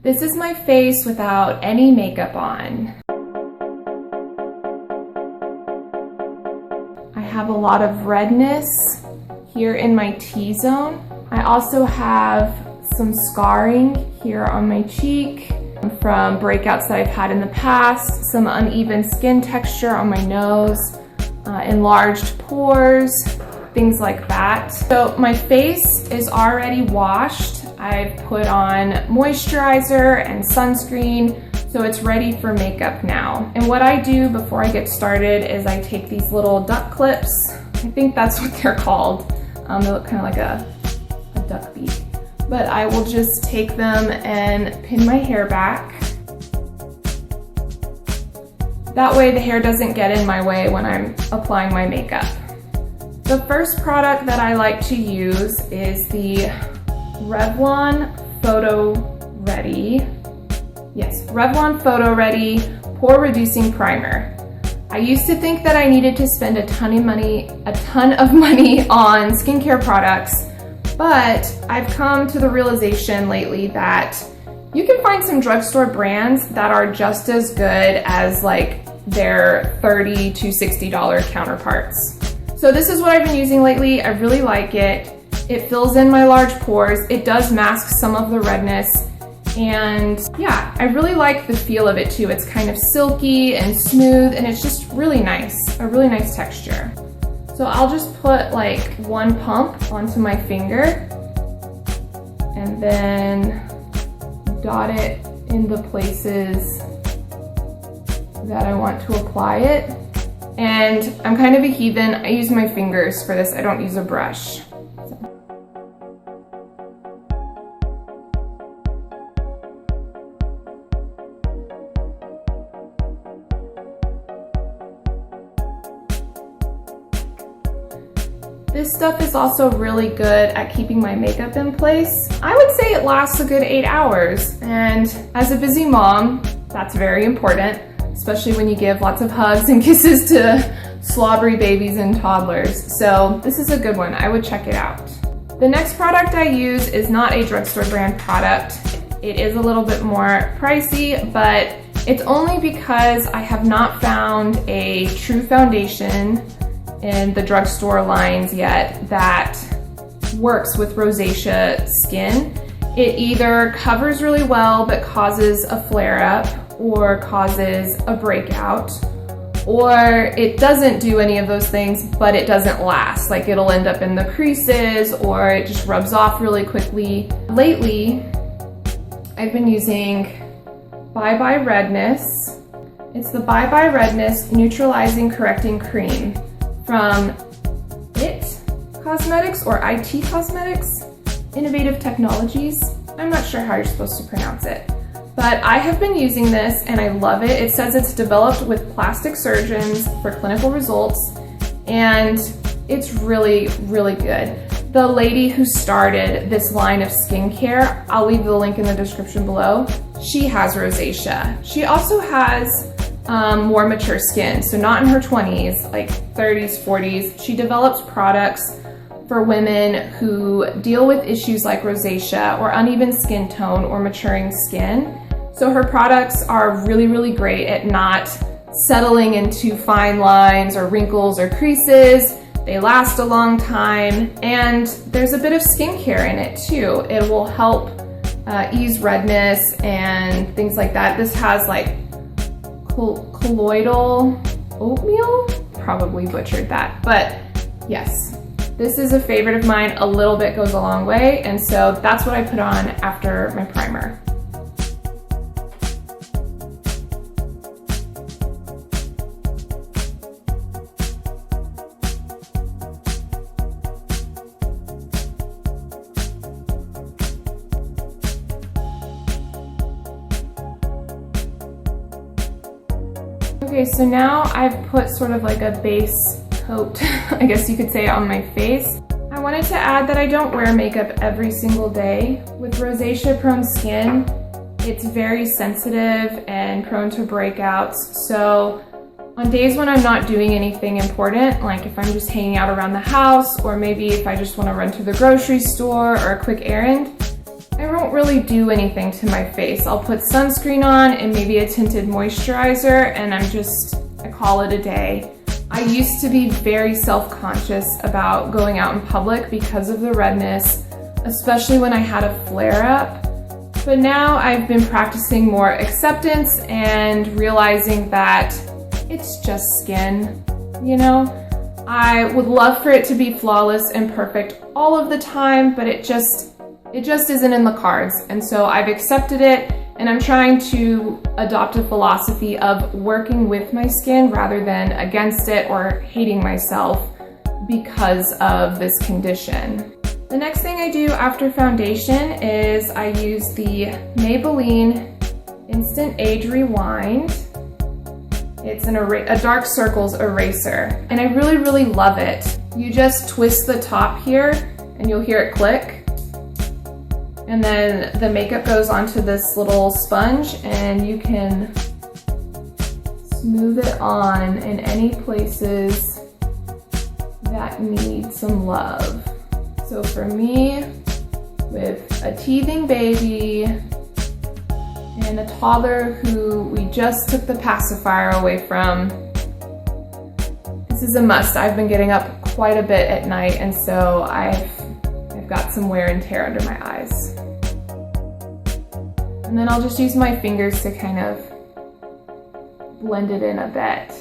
This is my face without any makeup on. I have a lot of redness here in my T-zone. I also have some scarring here on my cheek from breakouts that I've had in the past, some uneven skin texture on my nose, enlarged pores, things like that. So my face is already washed. I've put on moisturizer and sunscreen, so it's ready for makeup now. And what I do before I get started is I take these little duck clips. I think that's what they're called. They look kind of like a duck beak. But I will just take them and pin my hair back. That way the hair doesn't get in my way when I'm applying my makeup. The first product that I like to use is the Revlon Photo Ready. Yes, Revlon Photo Ready Pore Reducing Primer. I used to think that I needed to spend a ton of money on skincare products, but I've come to the realization lately that you can find some drugstore brands that are just as good as like their $30 to $60 counterparts. So this is what I've been using lately. I really like it. It fills in my large pores. It does mask some of the redness. And yeah, I really like the feel of it too. It's kind of silky and smooth, and it's just really nice, a really nice texture. So I'll just put like one pump onto my finger and then dot it in the places that I want to apply it. And I'm kind of a heathen. I use my fingers for this. I don't use a brush. This stuff is also really good at keeping my makeup in place. I would say it lasts a good 8 hours, and as a busy mom, that's very important, especially when you give lots of hugs and kisses to slobbery babies and toddlers. So this is a good one. I would check it out. The next product I use is not a drugstore brand product. It is a little bit more pricey, but it's only because I have not found a true foundation in the drugstore lines yet that works with rosacea skin. It either covers really well but causes a flare-up or causes a breakout, or it doesn't do any of those things but it doesn't last. Like it'll end up in the creases or it just rubs off really quickly. Lately, I've been using Bye Bye Redness. It's the Bye Bye Redness Neutralizing Correcting Cream from IT Cosmetics or IT Cosmetics, Innovative Technologies. I'm not sure how you're supposed to pronounce it, but I have been using this and I love it. It says it's developed with plastic surgeons for clinical results, and it's really, really good. The lady who started this line of skincare, I'll leave the link in the description below, she has rosacea. She also has more mature skin, so not in her 20s, like 30s, 40s. She develops products for women who deal with issues like rosacea or uneven skin tone or maturing skin. So her products are really, really great at not settling into fine lines or wrinkles or creases. They last a long time, and there's a bit of skincare in it too. It will help ease redness and things like that. This has like colloidal oatmeal, probably butchered that, but yes, this is a favorite of mine. A little bit goes a long way, and so that's what I put on after my primer. Okay, so now I've put sort of like a base coat, I guess you could say, on my face. I wanted to add that I don't wear makeup every single day. With rosacea prone skin, it's very sensitive and prone to breakouts. So on days when I'm not doing anything important, like if I'm just hanging out around the house, or maybe if I just want to run to the grocery store or a quick errand, I won't really do anything to my face. I'll put sunscreen on and maybe a tinted moisturizer, and I call it a day. I used to be very self-conscious about going out in public because of the redness, especially when I had a flare-up. But now I've been practicing more acceptance and realizing that it's just skin, you know? I would love for it to be flawless and perfect all of the time, but it just isn't in the cards. And so I've accepted it, and I'm trying to adopt a philosophy of working with my skin rather than against it or hating myself because of this condition. The next thing I do after foundation is I use the Maybelline Instant Age Rewind. It's a dark circles eraser, and I really, really love it. You just twist the top here and you'll hear it click. And then the makeup goes onto this little sponge, and you can smooth it on in any places that need some love. So for me, with a teething baby and a toddler who we just took the pacifier away from, this is a must. I've been getting up quite a bit at night, and so I've got some wear and tear under my eyes. And then I'll just use my fingers to kind of blend it in a bit.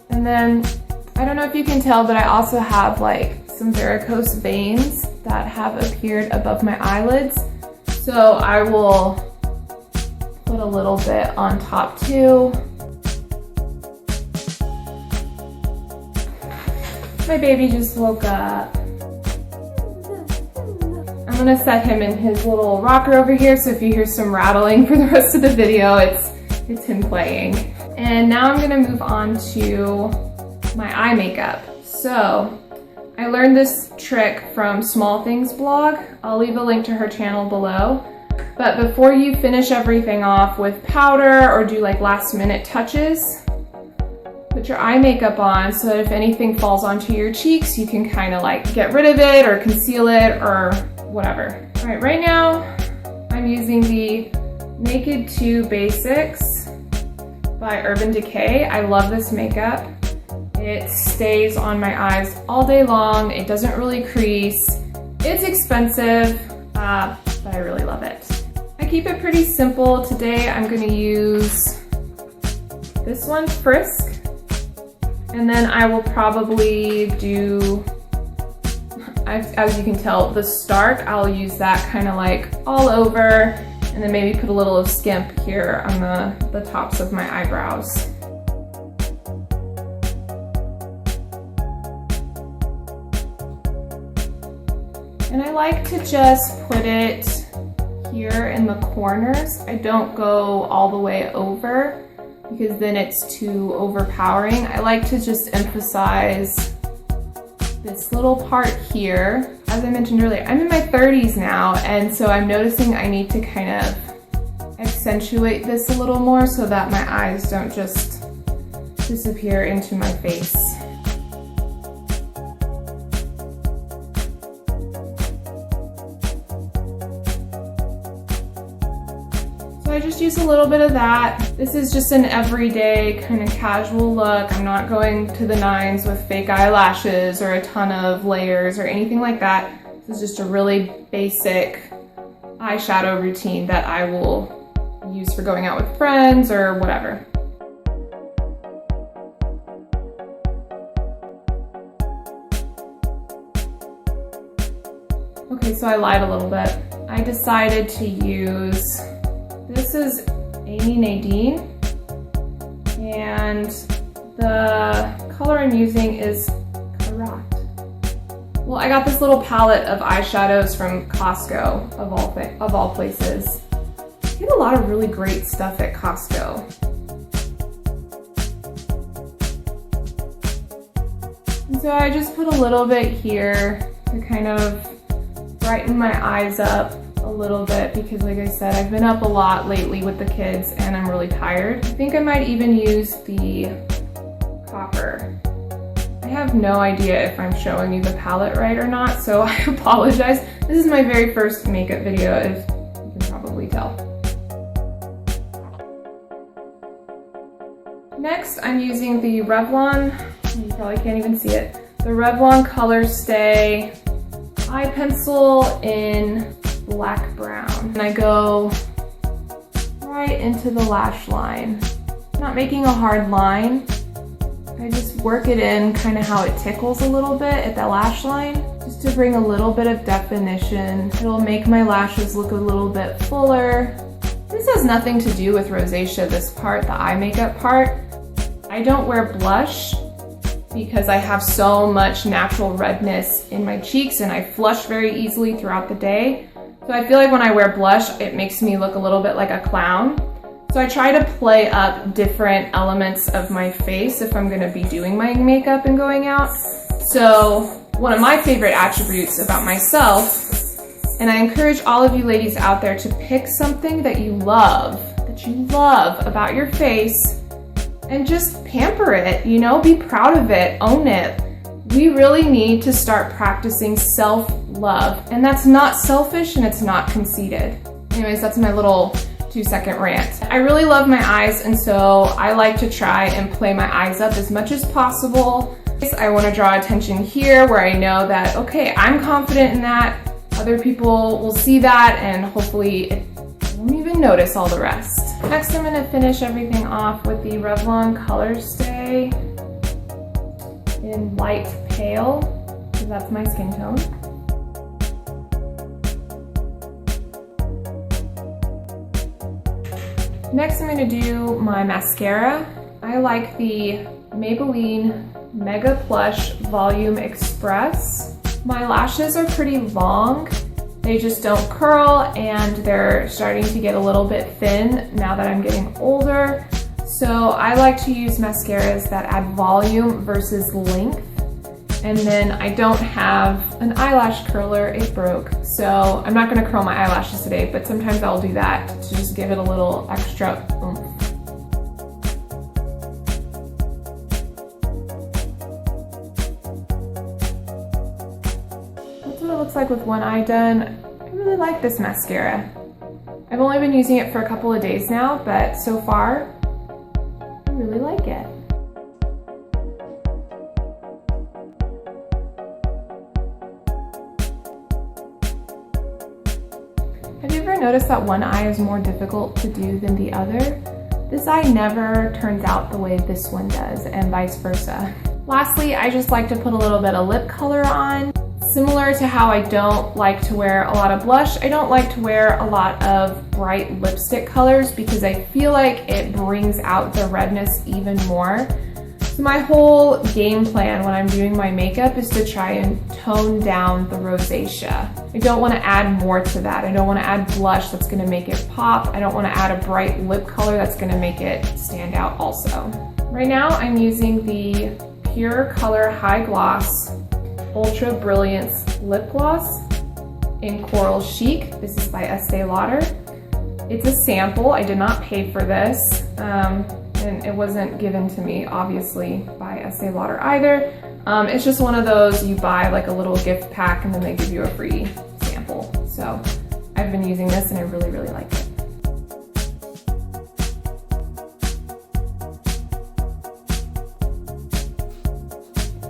And then, I don't know if you can tell, but I also have like some varicose veins that have appeared above my eyelids. So I will put a little bit on top too. My baby just woke up. I'm gonna set him in his little rocker over here, so if you hear some rattling for the rest of the video, it's him playing. And now I'm gonna move on to my eye makeup. So I learned this trick from Small Things blog. I'll leave a link to her channel below. But before you finish everything off with powder or do like last minute touches, put your eye makeup on so that if anything falls onto your cheeks, you can kind of like get rid of it or conceal it or whatever. All right, right now I'm using the Naked 2 Basics by Urban Decay. I love this makeup. It stays on my eyes all day long. It doesn't really crease. It's expensive, but I really love it. I keep it pretty simple. Today I'm gonna use this one, Frisk, and then I will probably do, as you can tell, the Stark. I'll use that kind of like all over, and then maybe put a little of Skimp here on the tops of my eyebrows. And I like to just put it here in the corners. I don't go all the way over because then it's too overpowering. I like to just emphasize this little part here. As I mentioned earlier, I'm in my 30s now, and so I'm noticing I need to kind of accentuate this a little more so that my eyes don't just disappear into my face. So I just use a little bit of that. This is just an everyday kind of casual look. I'm not going to the nines with fake eyelashes or a ton of layers or anything like that. This is just a really basic eyeshadow routine that I will use for going out with friends or whatever. Okay, so I lied a little bit. I decided to use, this is Amy Nadine, and the color I'm using is Karat. Well, I got this little palette of eyeshadows from Costco, of all places. I get a lot of really great stuff at Costco. And so I just put a little bit here to kind of brighten my eyes up a little bit because, like I said, I've been up a lot lately with the kids and I'm really tired. I think I might even use the copper. I have no idea if I'm showing you the palette right or not, so I apologize. This is my very first makeup video, if you can probably tell. Next, I'm using the Revlon, you probably can't even see it, the Revlon Color Stay eye pencil in black brown. And I go right into the lash line. I'm not making a hard line. I just work it in kind of how it tickles a little bit at the lash line, just to bring a little bit of definition. It'll make my lashes look a little bit fuller. This has nothing to do with rosacea, this part, the eye makeup part. I don't wear blush because I have so much natural redness in my cheeks and I flush very easily throughout the day. So I feel like when I wear blush, it makes me look a little bit like a clown. So I try to play up different elements of my face if I'm gonna be doing my makeup and going out. So one of my favorite attributes about myself, and I encourage all of you ladies out there to pick something that you love about your face and just pamper it, you know, be proud of it, own it. We really need to start practicing self-love, and that's not selfish and it's not conceited. Anyways, that's my little 2-second rant. I really love my eyes, and so I like to try and play my eyes up as much as possible. I want to draw attention here where I know that, okay, I'm confident in that. Other people will see that and hopefully it won't even notice all the rest. Next, I'm going to finish everything off with the Revlon Color Stay in light pale, because that's my skin tone. Next, I'm going to do my mascara. I like the Maybelline Mega Plush Volume Express. My lashes are pretty long. They just don't curl, and they're starting to get a little bit thin now that I'm getting older. So I like to use mascaras that add volume versus length. And then I don't have an eyelash curler, it broke. So I'm not gonna curl my eyelashes today, but sometimes I'll do that to just give it a little extra oomph. That's what it looks like with one eye done. I really like this mascara. I've only been using it for a couple of days now, but so far, I really like it. Have you ever noticed that one eye is more difficult to do than the other? This eye never turns out the way this one does, and vice versa. Lastly, I just like to put a little bit of lip color on. Similar to how I don't like to wear a lot of blush, I don't like to wear a lot of bright lipstick colors because I feel like it brings out the redness even more. So my whole game plan when I'm doing my makeup is to try and tone down the rosacea. I don't want to add more to that. I don't want to add blush that's going to make it pop. I don't want to add a bright lip color that's going to make it stand out also. Right now I'm using the Pure Color High Gloss Ultra Brilliance Lip Gloss in Coral Chic. This is by Estee Lauder. It's a sample. I did not pay for this. And it wasn't given to me, obviously, by Estee Lauder either. It's just one of those you buy like a little gift pack and then they give you a free sample. So I've been using this and I really, really like it.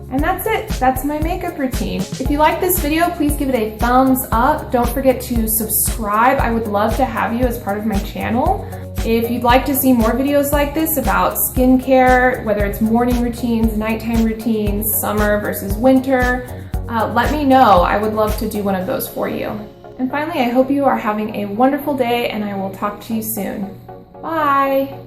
And that's it. That's my makeup routine. If you like this video, please give it a thumbs up. Don't forget to subscribe. I would love to have you as part of my channel. If you'd like to see more videos like this about skincare, whether it's morning routines, nighttime routines, summer versus winter, let me know. I would love to do one of those for you. And finally, I hope you are having a wonderful day and I will talk to you soon. Bye.